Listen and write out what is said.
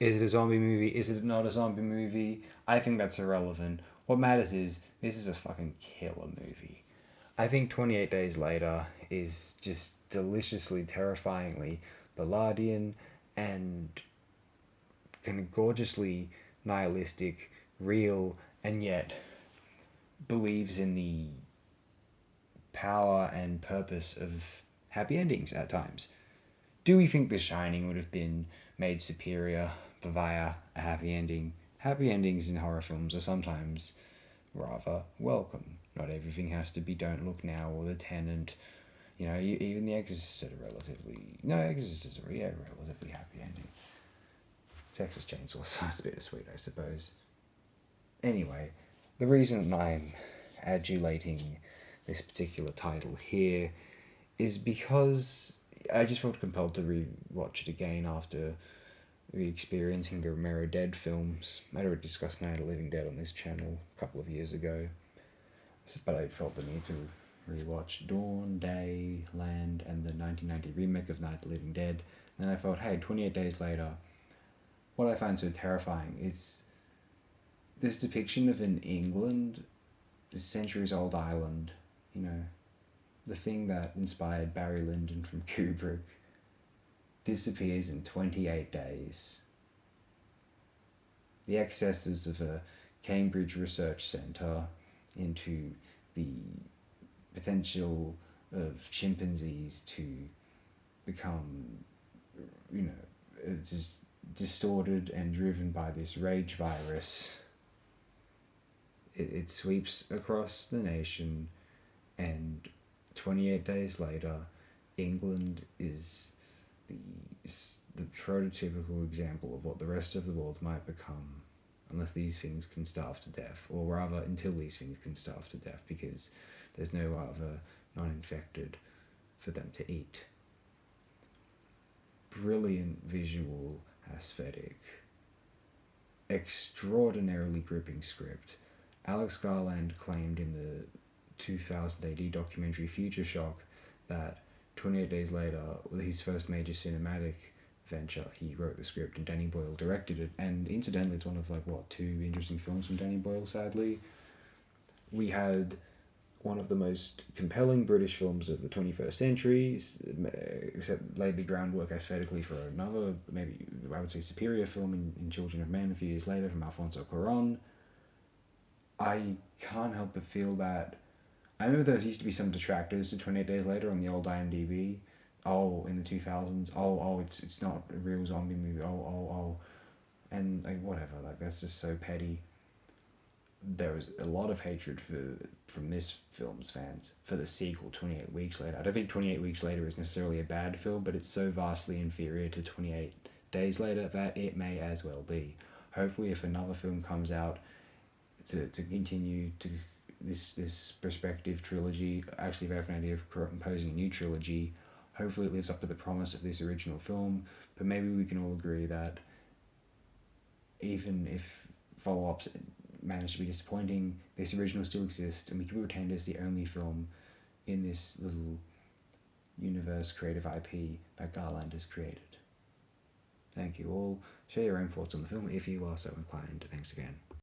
Is it a zombie movie? Is it not a zombie movie? I think that's irrelevant. What matters is this is a fucking killer movie. I think 28 Days Later is just deliciously, terrifyingly Balladian and kind of gorgeously nihilistic, real, and yet believes in the power and purpose of happy endings at times. Do we think The Shining would have been made superior via a happy ending? Happy endings in horror films are sometimes rather welcome. Not everything has to be Don't Look Now or The Tenant. You know, even The Exorcist had a relatively... No, Exorcist is a relatively happy ending. Texas Chainsaw sounds bittersweet, I suppose. Anyway, the reason I'm adulating this particular title here is because I just felt compelled to re-watch it again after re-experiencing the Romero Dead films. I already discussed Night of the Living Dead on this channel a couple of years ago, but I felt the need to re-watch Dawn, Day, Land, and the 1990 remake of Night of the Living Dead. And then I felt, hey, 28 Days Later, what I find so terrifying is this depiction of an England, this centuries-old island, you know, the thing that inspired Barry Lyndon from Kubrick, disappears in 28 days. The excesses of a Cambridge research centre into the potential of chimpanzees to become, you know, just distorted and driven by this rage virus. It sweeps across the nation, and 28 days later, England is the prototypical example of what the rest of the world might become unless these things can starve to death, or rather until these things can starve to death, because there's no other non-infected for them to eat. Brilliant visual aesthetic, extraordinarily gripping script. Alex Garland claimed in the 2000 AD documentary Future Shock that 28 Days Later, his first major cinematic venture, he wrote the script and Danny Boyle directed it. And incidentally, it's one of two interesting films from Danny Boyle, sadly. We had one of the most compelling British films of the 21st century, except laid the groundwork aesthetically for another, maybe I would say superior film in Children of Men a few years later from Alfonso Cuarón. I can't help but feel that I remember there used to be some detractors to 28 Days Later on the old IMDb. Oh, in the 2000s. It's not a real zombie movie. And whatever. That's just so petty. There was a lot of hatred from this film's fans for the sequel, 28 Weeks Later. I don't think 28 Weeks Later is necessarily a bad film, but it's so vastly inferior to 28 Days Later that it may as well be. Hopefully, if another film comes out to continue to this perspective trilogy, actually they have an idea of composing a new trilogy. Hopefully it lives up to the promise of this original film, but maybe we can all agree that even if follow-ups manage to be disappointing, this original still exists, and we can be retained as the only film in this little universe creative IP that Garland has created. Thank you all. Share your own thoughts on the film if you are so inclined. Thanks again.